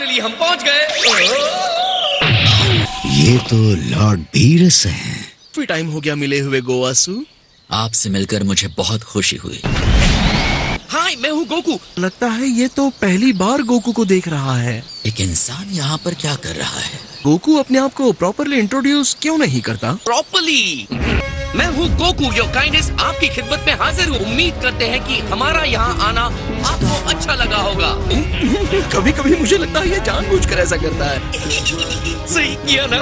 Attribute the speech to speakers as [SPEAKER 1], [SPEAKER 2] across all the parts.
[SPEAKER 1] Finally हम पहुंच गए।
[SPEAKER 2] ये तो लॉर्ड बीरस हैं।
[SPEAKER 3] काफी टाइम हो गया मिले हुए गोवासु।
[SPEAKER 4] आपसे मिलकर मुझे बहुत खुशी हुई।
[SPEAKER 1] हाय, मैं हूँ गोकू।
[SPEAKER 3] लगता है ये तो पहली बार गोकू को देख रहा है।
[SPEAKER 4] एक इंसान यहाँ पर क्या कर रहा है?
[SPEAKER 3] गोकू अपने आप को प्रॉपरली इंट्रोड्यूस क्यों नहीं करता?
[SPEAKER 1] प्रॉपरली, मैं हूँ गोकू, योर काइंडनेस आपकी खिदमत में हाजिर हूँ। उम्मीद करते हैं कि हमारा यहाँ आना आपको अच्छा लगा होगा।
[SPEAKER 3] कभी कभी मुझे लगता है ये जानबूझकर ऐसा करता है।
[SPEAKER 1] सही किया ना?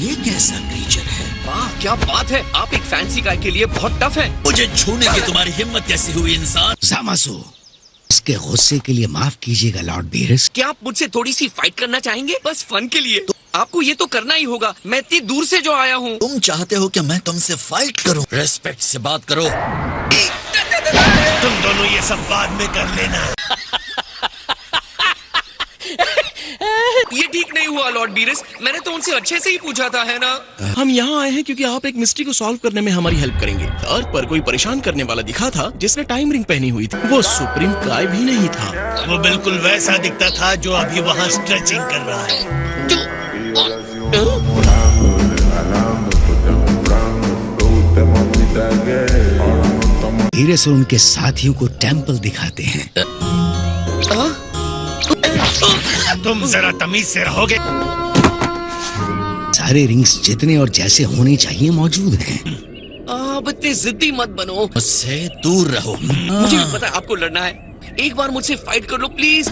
[SPEAKER 4] ये कैसा क्रीचर है?
[SPEAKER 1] वाह, क्या बात है। आप एक फैंसी गाय के लिए बहुत टफ है।
[SPEAKER 4] मुझे छूने की तुम्हारी हिम्मत कैसी हुई इंसान?
[SPEAKER 2] ज़ामासु, इसके गुस्से के लिए माफ कीजिएगा लॉर्ड बीरस।
[SPEAKER 1] क्या आप मुझसे थोड़ी सी फाइट करना चाहेंगे? बस फन के लिए। तो आपको ये तो करना ही होगा। मैं इतनी दूर से जो आया हूँ।
[SPEAKER 4] तुम चाहते हो कि मैं तुमसे फाइट करूं? रेस्पेक्ट से बात करो।
[SPEAKER 5] तुम दोनों ये सब बाद में कर लेना।
[SPEAKER 1] ये ठीक नहीं हुआ लॉर्ड बीरस। मैंने तो उनसे अच्छे से ही पूछा था, है ना?
[SPEAKER 3] हम यहाँ आए हैं क्योंकि आप एक मिस्ट्री को सॉल्व करने में हमारी हेल्प करेंगे। अर्थ पर कोई परेशान करने वाला दिखा था जिसने टाइम रिंग पहनी हुई थी। वो सुप्रीम काय भी नहीं था।
[SPEAKER 5] वो बिल्कुल वैसा दिखता था जो अभी वहाँ स्ट्रेचिंग कर रहा है।
[SPEAKER 2] बीरस और उनके साथियों को टेम्पल दिखाते हैं।
[SPEAKER 5] तुम जरा तमीज से रहोगे।
[SPEAKER 2] सारे रिंग्स जितने और जैसे होने चाहिए मौजूद हैं।
[SPEAKER 1] अब इतने जिद्दी मत बनो।
[SPEAKER 4] मुझसे दूर रहो।
[SPEAKER 1] मुझे भी पता है आपको लड़ना है। एक बार मुझसे फाइट कर लो प्लीज।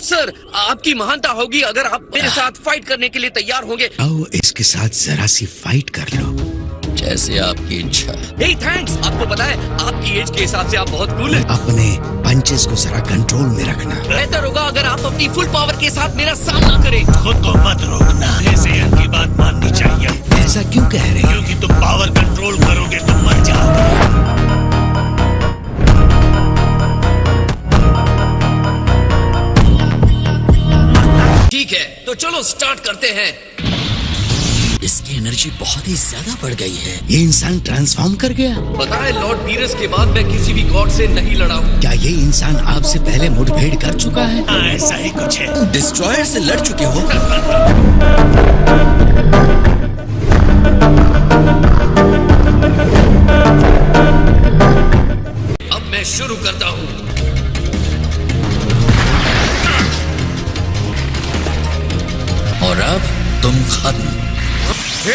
[SPEAKER 1] सर, आपकी महानता होगी अगर आप मेरे साथ फाइट करने के लिए तैयार होंगे।
[SPEAKER 2] आओ इसके साथ जरा सी फाइट कर लो।
[SPEAKER 4] जैसे आपकी इच्छा।
[SPEAKER 1] हे थैंक्स। आपको पता है आपकी एज के हिसाब से आप बहुत कूल हैं।
[SPEAKER 2] अपने पंचेस को जरा कंट्रोल में रखना।
[SPEAKER 1] बेहतर होगा अगर आप अपनी फुल पावर के साथ मेरा सामना करें।
[SPEAKER 5] खुद को मत रोकना। ऐसे इनकी बात माननी चाहिए।
[SPEAKER 2] ऐसा क्यों कह रहे हैं?
[SPEAKER 5] क्योंकि तुम पावर कंट्रोल करोगे तो मर जाओगे।
[SPEAKER 1] ठीक है, तो चलो स्टार्ट करते हैं।
[SPEAKER 4] इसकी एनर्जी बहुत ही ज्यादा बढ़ गई है।
[SPEAKER 2] ये इंसान ट्रांसफॉर्म कर गया।
[SPEAKER 1] पता है लॉर्ड बीरस के बाद मैं किसी भी गॉड से नहीं लड़ा हूँ।
[SPEAKER 2] क्या ये इंसान आपसे पहले मुठभेड़ कर चुका है?
[SPEAKER 5] हाँ, ऐसा ही कुछ है।
[SPEAKER 4] तुम डिस्ट्रॉयर से लड़ चुके हो।
[SPEAKER 1] अब मैं शुरू करता हूँ।
[SPEAKER 4] और अब तुम खत्म। एक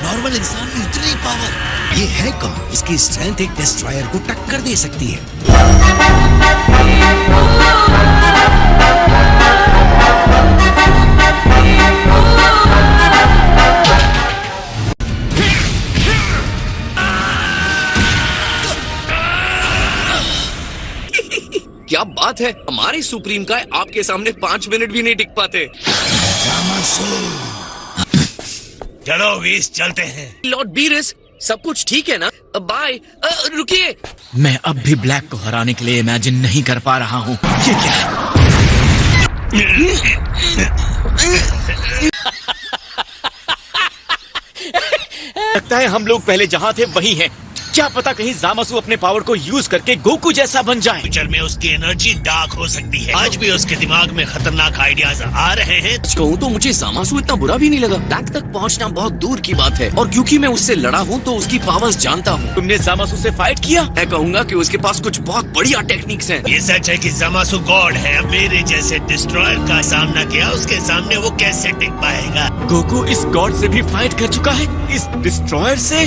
[SPEAKER 4] नॉर्मल इंसान में इतनी पावर।
[SPEAKER 2] ये है कौन? इसकी स्ट्रेंथ एक डिस्ट्रॉयर को टक्कर दे सकती है।
[SPEAKER 1] क्या बात है, हमारे सुप्रीम का आपके सामने 5 मिनट भी नहीं टिक पाते।
[SPEAKER 5] चलो वीस, चलते हैं।
[SPEAKER 1] लॉर्ड बीरस, सब कुछ ठीक है ना? बाय। रुकिए।
[SPEAKER 6] मैं अब भी ब्लैक को हराने के लिए इमेजिन नहीं कर पा रहा हूँ। ये क्या है? लगता है हम लोग पहले जहाँ थे वही हैं। क्या पता कहीं ज़ामासु अपने पावर को यूज करके गोकू जैसा बन जाए।
[SPEAKER 5] फ्यूचर में उसकी एनर्जी डार्क हो सकती है। आज भी उसके दिमाग में खतरनाक आइडियाज आ रहे हैं।
[SPEAKER 1] कहूँ तो मुझे ज़ामासु इतना बुरा भी नहीं लगा। ब्लैक तक पहुँचना बहुत दूर की बात है और क्योंकि मैं उससे लड़ा हूँ तो उसकी पावर्स जानता हूँ।
[SPEAKER 6] तुमने ज़ामासु से फाइट किया?
[SPEAKER 1] मैं कहूँगा कि उसके पास कुछ बहुत बढ़िया टेक्निक्स हैं।
[SPEAKER 5] ये सच है कि ज़ामासु गॉड है। मेरे जैसे डिस्ट्रॉयर का सामना किया, उसके सामने वो कैसे टिक पाएगा?
[SPEAKER 6] गोकू इस गॉड से भी फाइट कर चुका है, इस डिस्ट्रॉयर से।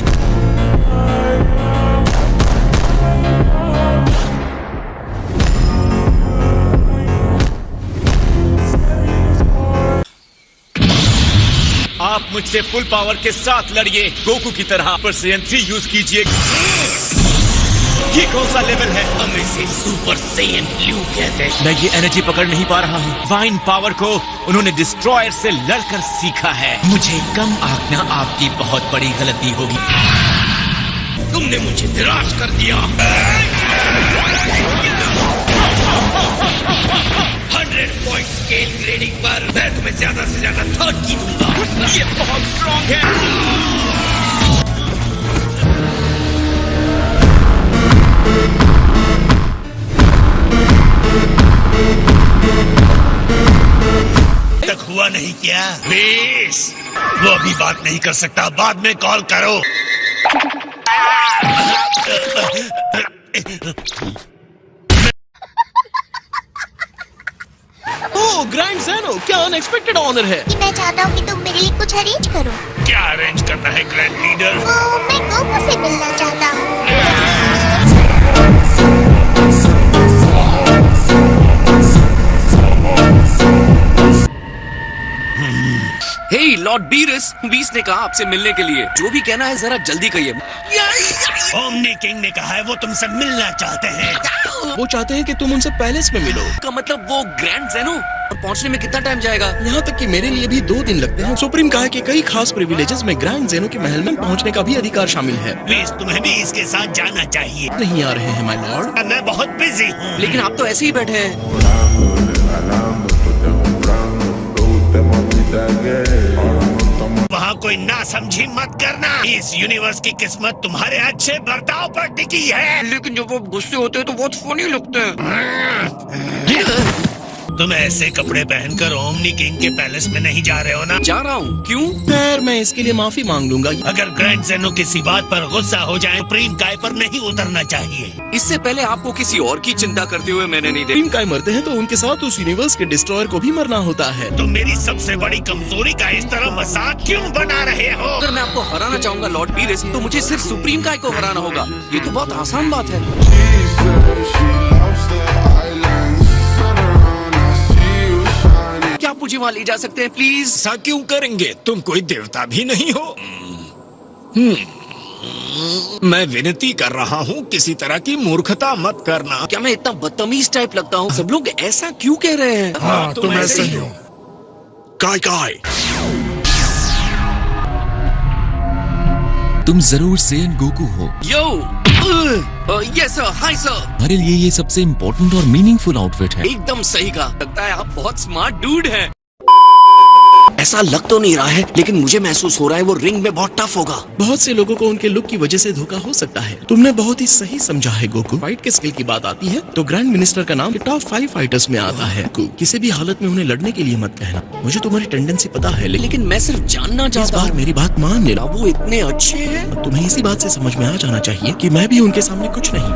[SPEAKER 6] आप मुझसे फुल पावर के साथ लड़िए गोकू की तरह। पर CN3 यूज कीजिए। ये कौन सा लेवल है?
[SPEAKER 1] हम इसे सुपर सैयन ब्लू कहते हैं।
[SPEAKER 6] मैं ये एनर्जी पकड़ नहीं पा रहा हूँ। वाइन पावर को उन्होंने डिस्ट्रॉयर से लड़कर सीखा है। मुझे कम आंकना आपकी बहुत बड़ी गलती होगी।
[SPEAKER 1] तुमने मुझे निराश कर दिया। 100 पॉइंट स्केल ग्रेड
[SPEAKER 6] ये बहुत स्ट्रॉन्ग है।
[SPEAKER 5] तक हुआ नहीं क्या? बेस, वो अभी बात नहीं कर सकता, बाद में कॉल करो।
[SPEAKER 3] ओह ग्रैंड ज़ेनो, क्या अनएक्सपेक्टेड ऑनर है।
[SPEAKER 7] कि मैं चाहता हूँ कि तुम मेरे लिए कुछ अरेंज करो।
[SPEAKER 5] क्या अरेंज करना है ग्रैंड लीडर?
[SPEAKER 7] मैं गोकू से मिलना चाहता हूँ।
[SPEAKER 1] हे लॉर्ड बीस ने कहा आपसे मिलने के लिए। जो भी कहना है जरा जल्दी कहिए।
[SPEAKER 5] ओमनी किंग ने कहा है वो तुमसे मिलना चाहते हैं।
[SPEAKER 3] वो चाहते हैं कि तुम उनसे पैलेस में मिलो।
[SPEAKER 1] का मतलब वो ग्रैंड ज़ेनो? और पहुंचने में कितना टाइम जाएगा?
[SPEAKER 3] यहाँ तक कि मेरे लिए भी 2 दिन लगते हैं। सुप्रीम कहा कि कई खास प्रिविलेजेस में ग्रैंड ज़ेनो के महल में पहुँचने का भी अधिकार शामिल है।
[SPEAKER 5] प्लीज तुम्हें भी इसके साथ जाना चाहिए।
[SPEAKER 3] नहीं आ रहे हैं माय लॉर्ड।
[SPEAKER 5] मैं बहुत बिजी हूँ।
[SPEAKER 1] लेकिन आप तो ऐसे ही बैठे हैं।
[SPEAKER 5] वहाँ कोई ना समझी मत करना। इस यूनिवर्स की किस्मत तुम्हारे अच्छे बर्ताव पर टिकी है।
[SPEAKER 1] लेकिन जब वो गुस्से होते हैं तो बहुत फनी लगते हैं।
[SPEAKER 5] तुम ऐसे कपड़े पहनकर ओमनी किंग के पैलेस में नहीं जा रहे हो ना?
[SPEAKER 1] जा रहा हूँ। क्यों?
[SPEAKER 3] खैर मैं इसके लिए माफी मांग लूंगा।
[SPEAKER 5] अगर ग्रैंड ज़ेनो किसी बात पर गुस्सा हो जाए, सुप्रीम काय पर नहीं उतरना चाहिए।
[SPEAKER 1] इससे पहले आपको किसी और की चिंता करते हुए मैंने नहीं देखा।
[SPEAKER 3] सुप्रीम काय मरते हैं तो उनके साथ उस यूनिवर्स के डिस्ट्रॉयर को भी मरना होता है।
[SPEAKER 5] तुम मेरी सबसे बड़ी कमजोरी का इस तरह मजाक क्यों बना रहे हो?
[SPEAKER 1] अगर मैं आपको हराना चाहूंगा लॉर्ड बीरेस, तो मुझे सिर्फ सुप्रीम काय को हराना होगा। ये तो बहुत आसान बात है। क्या आप मुझे वहाँ ले जा सकते हैं प्लीज?
[SPEAKER 6] ऐसा क्यों करेंगे? तुम कोई देवता भी नहीं हो। मैं विनती कर रहा हूँ, किसी तरह की मूर्खता मत करना।
[SPEAKER 1] क्या मैं इतना बदतमीज टाइप लगता हूँ? सब लोग ऐसा क्यों कह रहे हैं?
[SPEAKER 6] हाँ, तुम ऐसे ही हो।
[SPEAKER 3] काय
[SPEAKER 4] तुम जरूर सेन गोकू हो।
[SPEAKER 1] यो यस सर, हाय सर।
[SPEAKER 4] हमारे लिए ये सबसे इम्पोर्टेंट और मीनिंगफुल आउटफिट है।
[SPEAKER 1] एकदम सही कहा। लगता है आप बहुत स्मार्ट डूड हैं। ऐसा लग तो नहीं रहा है, लेकिन मुझे महसूस हो रहा है वो रिंग में बहुत टफ होगा।
[SPEAKER 3] बहुत से लोगों को उनके लुक की वजह से धोखा हो सकता है। तुमने बहुत ही सही समझा है गोकू। फाइट के स्किल की बात आती है तो ग्रैंड मिनिस्टर का नाम टॉप 5 फाइटर्स में आता है। किसी भी हालत में उन्हें लड़ने के लिए मत कहना। मुझे तुम्हारी टेंडेंसी पता है, लेकिन
[SPEAKER 1] मैं सिर्फ जानना
[SPEAKER 3] इस
[SPEAKER 1] चाहता
[SPEAKER 3] बार
[SPEAKER 1] हूँ।
[SPEAKER 3] मेरी बात मान लेना।
[SPEAKER 1] वो इतने अच्छे हैं।
[SPEAKER 3] तुम्हें इसी बात से समझ में आ जाना चाहिए कि मैं भी उनके सामने कुछ नहीं।